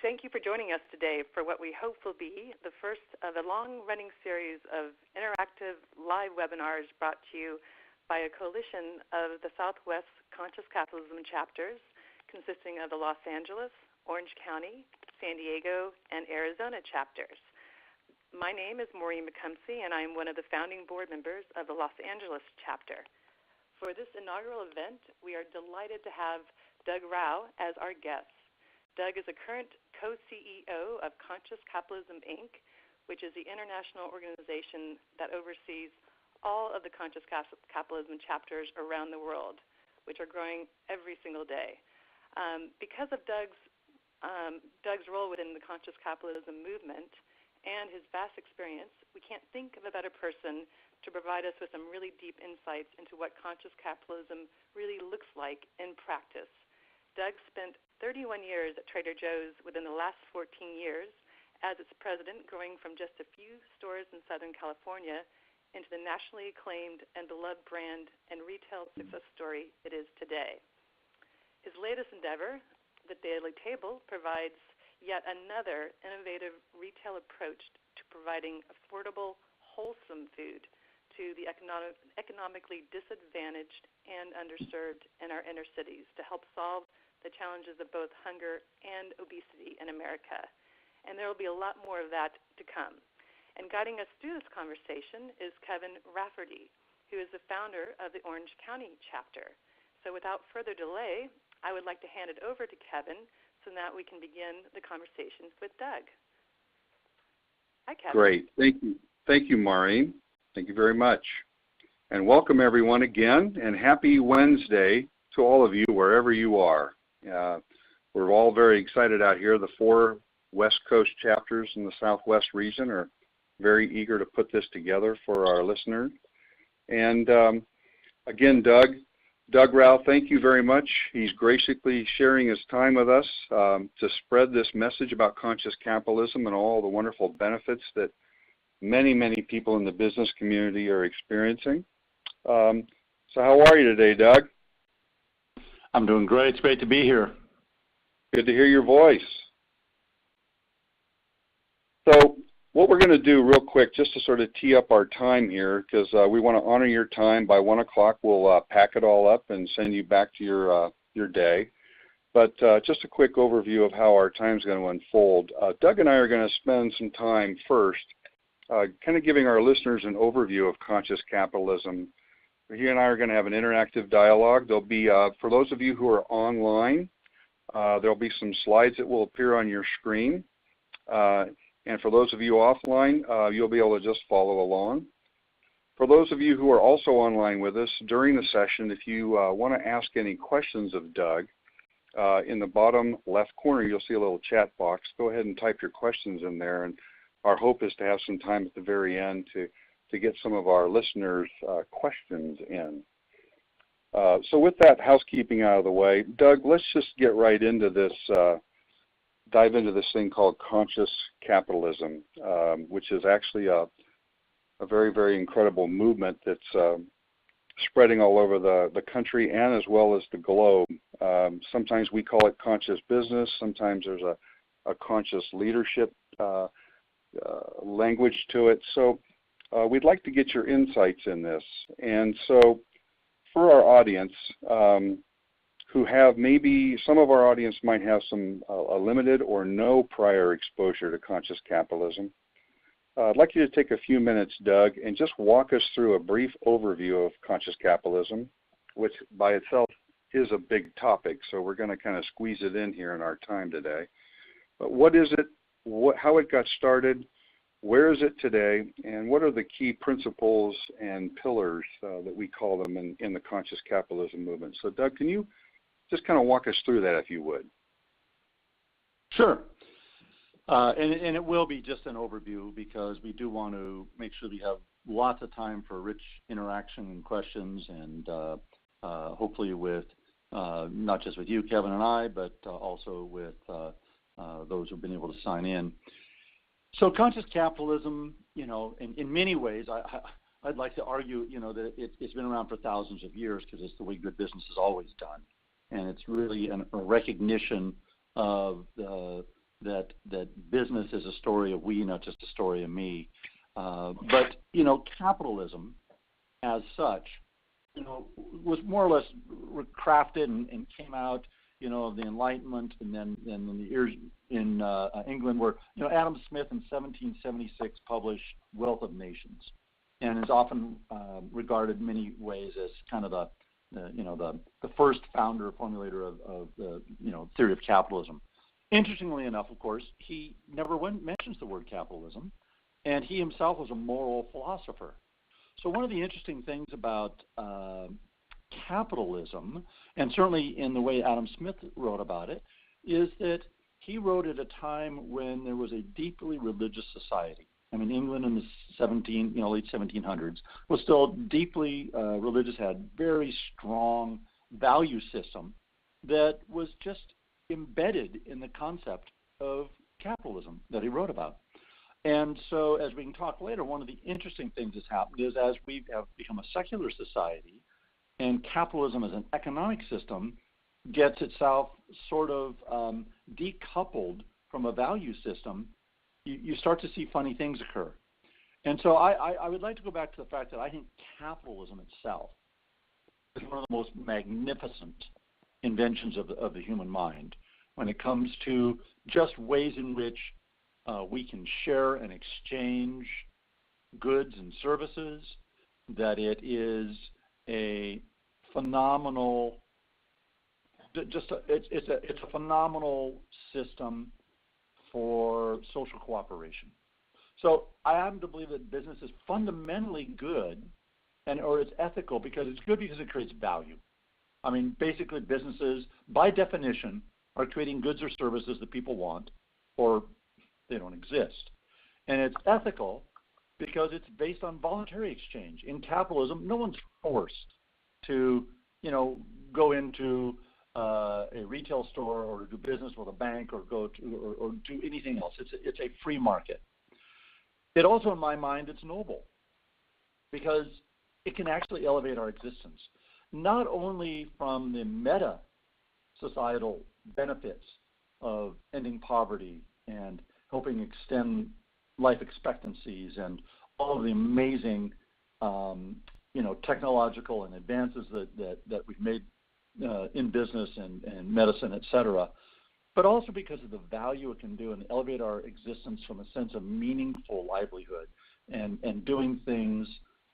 thank you for joining us today for what we hope will be the first of a long-running series of interactive live webinars brought to you by a coalition of the Southwest Conscious Capitalism chapters consisting of the Los Angeles, Orange County, San Diego, and Arizona chapters. My name is Maureen McCumsey, and I am one of the founding board members of the Los Angeles chapter. For this inaugural event, we are delighted to have Doug Rauch as our guest. Doug is a current Co-CEO of Conscious Capitalism, Inc., which is the international organization that oversees all of the Conscious Capitalism chapters around the world, which are growing every single day. Because of Doug's role within the Conscious Capitalism movement and his vast experience, we can't think of a better person to provide us with some really deep insights into what conscious capitalism really looks like in practice. Doug spent 31 years at Trader Joe's within the last 14 years as its president, growing from just a few stores in Southern California into the nationally acclaimed and beloved brand and retail success story it is today. His latest endeavor, The Daily Table, provides yet another innovative retail approach to providing affordable, wholesome food to the economically disadvantaged and underserved in our inner cities to help solve the challenges of both hunger and obesity in America. And there will be a lot more of that to come. And guiding us through this conversation is Kevin Rafferty, who is the founder of the Orange County chapter. So without further delay, I would like to hand it over to Kevin so that we can begin the conversation with Doug. Hi, Kevin. Great. Thank you. Thank you, Maureen. Thank you very much. And welcome everyone again, and happy Wednesday to all of you wherever you are. We're all very excited out here. The 4 West Coast chapters in the Southwest region are very eager to put this together for our listeners. And again, Doug Rauch, thank you very much. He's graciously sharing his time with us to spread this message about conscious capitalism and all the wonderful benefits that many, many people in the business community are experiencing. So how are you today, Doug? I'm doing great. It's great to be here. Good to hear your voice. So what we're going to do real quick, just to sort of tee up our time here, because we want to honor your time. By 1 o'clock, we'll pack it all up and send you back to your day. But just a quick overview of how our time is going to unfold. Doug and I are going to spend some time first kind of giving our listeners an overview of conscious capitalism. He and I are going to have an interactive dialogue. There'll be, for those of you who are online, there'll be some slides that will appear on your screen. And for those of you offline, you'll be able to just follow along. For those of you who are also online with us during the session, if you want to ask any questions of Doug, in the bottom left corner, you'll see a little chat box. Go ahead and type your questions in there. And our hope is to have some time at the very end to get some of our listeners' questions in. So with that housekeeping out of the way, Doug, let's just get right into this, dive into this thing called conscious capitalism, which is actually a very, very incredible movement that's spreading all over the country and as well as the globe. Sometimes we call it conscious business. Sometimes there's a conscious leadership language to it. So we'd like to get your insights in this. And so for our audience, who have maybe, some of our audience might have some a limited or no prior exposure to conscious capitalism, I'd like you to take a few minutes, Doug, and just walk us through a brief overview of conscious capitalism, which by itself is a big topic, so we're going to kind of squeeze it in here in our time today. But what is it, how it got started, where is it today, and what are the key principles and pillars that we call them in the conscious capitalism movement? So Doug, can you just kind of walk us through that if you would? Sure. And it will be just an overview because we do want to make sure we have lots of time for rich interaction and questions, and hopefully with not just with you, Kevin, and I, but also with those who've been able to sign in. So conscious capitalism, you know, in many ways, I'd like to argue, you know, that it's been around for thousands of years because it's the way good business is always done. And it's really a recognition of the that business is a story of we, not just a story of me. But capitalism as such, was more or less crafted and came out, of the Enlightenment, and then in the years in England, where Adam Smith in 1776 published *Wealth of Nations*, and is often regarded in many ways as kind of the first founder, formulator of the theory of capitalism. Interestingly enough, of course, he never mentions the word capitalism, and he himself was a moral philosopher. So one of the interesting things about capitalism, and certainly in the way Adam Smith wrote about it, is that he wrote at a time when there was a deeply religious society. I mean, England in the late 1700s was still deeply religious, had very strong value system that was just embedded in the concept of capitalism that he wrote about. And so, as we can talk later, one of the interesting things that's happened is as we have become a secular society, and capitalism as an economic system gets itself sort of decoupled from a value system, you start to see funny things occur. And so I would like to go back to the fact that I think capitalism itself is one of the most magnificent inventions of the human mind when it comes to just ways in which we can share and exchange goods and services, that it is a phenomenal, it's a phenomenal system for social cooperation. So I happen to believe that business is fundamentally good, or it's ethical because it's good because it creates value. I mean, basically businesses, by definition, are creating goods or services that people want, or they don't exist. And it's ethical because it's based on voluntary exchange. In capitalism, no one's forced to, go into a retail store or do business with a bank or go to or do anything else. It's a free market. It also, in my mind, it's noble because it can actually elevate our existence, not only from the meta societal benefits of ending poverty and helping extend life expectancies and all of the amazing technological and advances that we've made in business and medicine, et cetera, but also because of the value it can do and elevate our existence from a sense of meaningful livelihood and doing things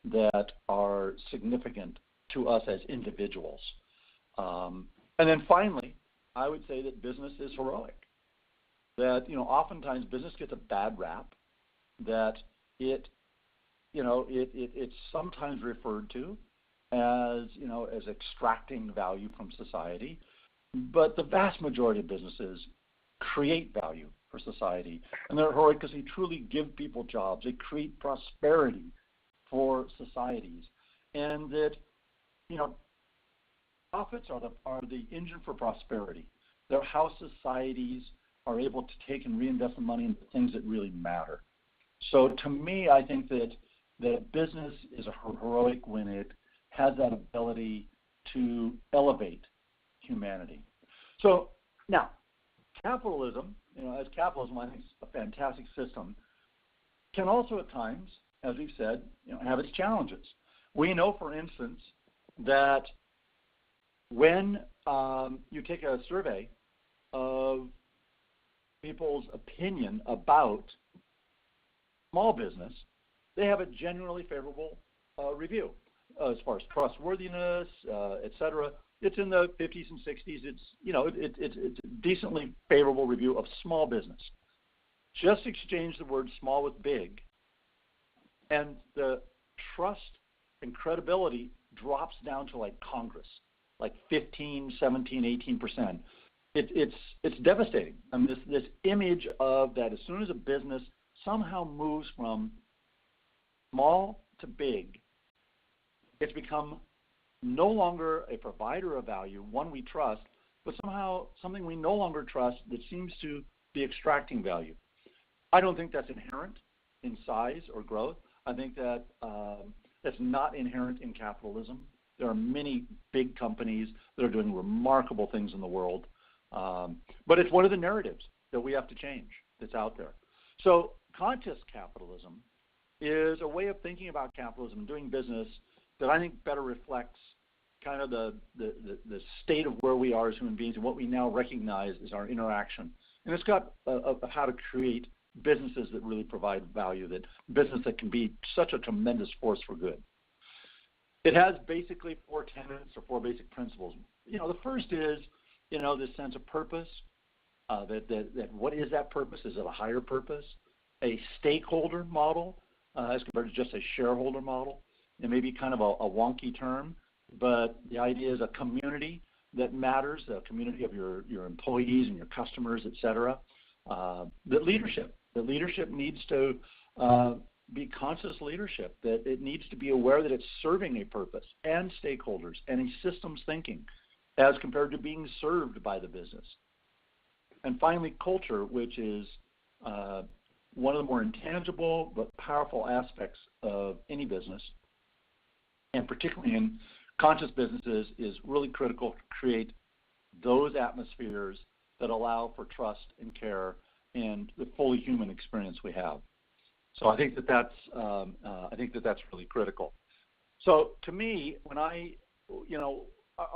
that are significant to us as individuals. And then finally, I would say that business is heroic. That oftentimes business gets a bad rap. That it's sometimes referred to as extracting value from society, but the vast majority of businesses create value for society, and they're heroic because they truly give people jobs. They create prosperity for societies, and that profits are the engine for prosperity. They're how societies are able to take and reinvest the money into things that really matter. So to me, I think that business is heroic when it has that ability to elevate humanity. So now, capitalism, as capitalism, I think is a fantastic system, can also at times, as we've said, have its challenges. We know, for instance, that when you take a survey of people's opinion about small business, they have a generally favorable review as far as trustworthiness, et cetera. It's in the 50s and 60s. It's a decently favorable review of small business. Just exchange the word small with big, and the trust and credibility drops down to like Congress, like 15, 17, 18%. It's devastating. I mean, this image of that as soon as a business somehow moves from small to big, it's become no longer a provider of value, one we trust, but somehow something we no longer trust that seems to be extracting value. I don't think that's inherent in size or growth. I think that that's not inherent in capitalism. There are many big companies that are doing remarkable things in the world, but it's one of the narratives that we have to change that's out there. So conscious capitalism is a way of thinking about capitalism and doing business that I think better reflects kind of the state of where we are as human beings and what we now recognize as our interaction. And it's got how to create businesses that really provide value, that business that can be such a tremendous force for good. It has basically 4 tenets or 4 basic principles. The first is, this sense of purpose, that what is that purpose? Is it a higher purpose? A stakeholder model as compared to just a shareholder model. It may be kind of a wonky term, but the idea is a community that matters, a community of your employees and your customers, et cetera. That leadership needs to be conscious leadership, that it needs to be aware that it's serving a purpose and stakeholders and a systems thinking as compared to being served by the business. And finally, culture, which is one of the more intangible but powerful aspects of any business, and particularly in conscious businesses, is really critical to create those atmospheres that allow for trust and care and the fully human experience we have. So I think that's really critical. So to me, when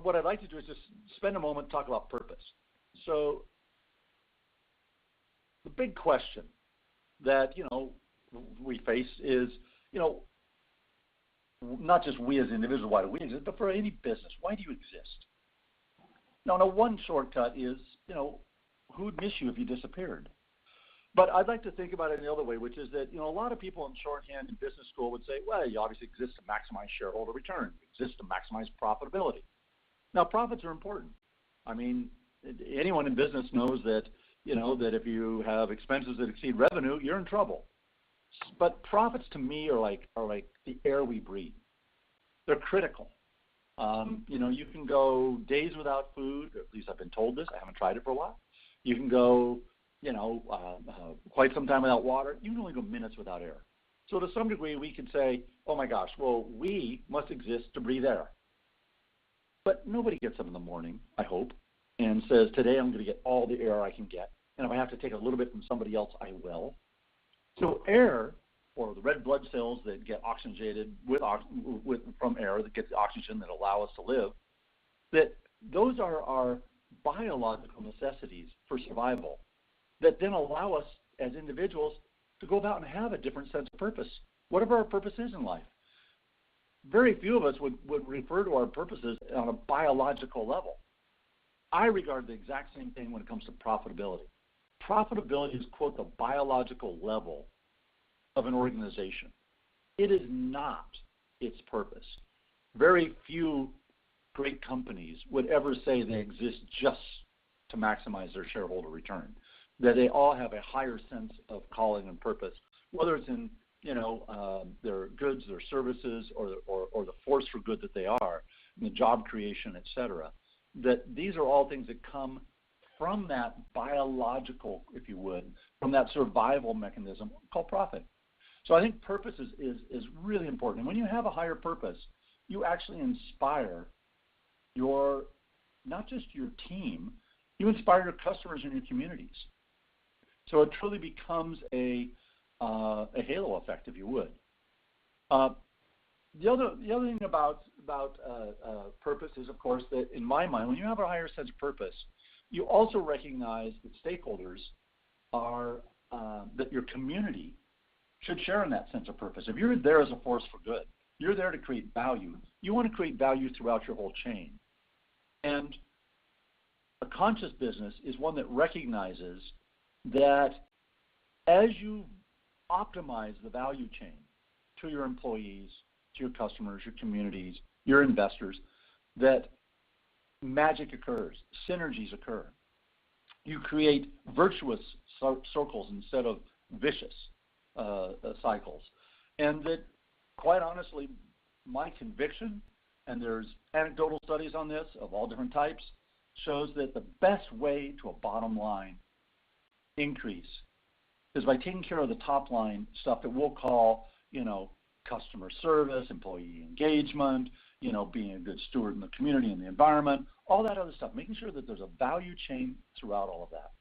what I'd like to do is just spend a moment and talk about purpose. So the big question that we face is not just we as individuals, why do we exist, but for any business, why do you exist? Now, one shortcut is who'd miss you if you disappeared? But I'd like to think about it in the other way, which is that a lot of people in shorthand in business school would say, well, you obviously exist to maximize shareholder return, you exist to maximize profitability. Now, profits are important. I mean, anyone in business knows that that if you have expenses that exceed revenue, you're in trouble. But profits to me are like the air we breathe. They're critical. You can go days without food, or at least I've been told this. I haven't tried it for a while. You can go, quite some time without water. You can only go minutes without air. So to some degree, we could say, oh my gosh, well, we must exist to breathe air. But nobody gets up in the morning, I hope, and says, today I'm going to get all the air I can get. And if I have to take a little bit from somebody else, I will. So air, or the red blood cells that get oxygenated from air, that get the oxygen that allow us to live, that those are our biological necessities for survival that then allow us as individuals to go about and have a different sense of purpose, whatever our purpose is in life. Very few of us would refer to our purposes on a biological level. I regard the exact same thing when it comes to profitability. Profitability is, quote, the biological level of an organization. It is not its purpose. Very few great companies would ever say they exist just to maximize their shareholder return, that they all have a higher sense of calling and purpose, whether it's in their goods, their services, or the force for good that they are, and the job creation, et cetera, that these are all things that come from that biological, if you would, from that survival mechanism called profit. So I think purpose is really important. And when you have a higher purpose, you actually inspire not just your team, you inspire your customers and your communities. So it truly becomes a halo effect, if you would. The other thing about purpose is, of course, that in my mind, when you have a higher sense of purpose, you also recognize that stakeholders are that your community should share in that sense of purpose. If you're there as a force for good, you're there to create value. You want to create value throughout your whole chain. And a conscious business is one that recognizes that as you optimize the value chain to your employees, to your customers, your communities, your investors, that magic occurs, synergies occur. You create virtuous circles instead of vicious cycles. And that, quite honestly, my conviction, and there's anecdotal studies on this of all different types, shows that the best way to a bottom line increase is by taking care of the top line stuff that we'll call, customer service, employee engagement, being a good steward in the community and the environment, all that other stuff, making sure that there's a value chain throughout all of that.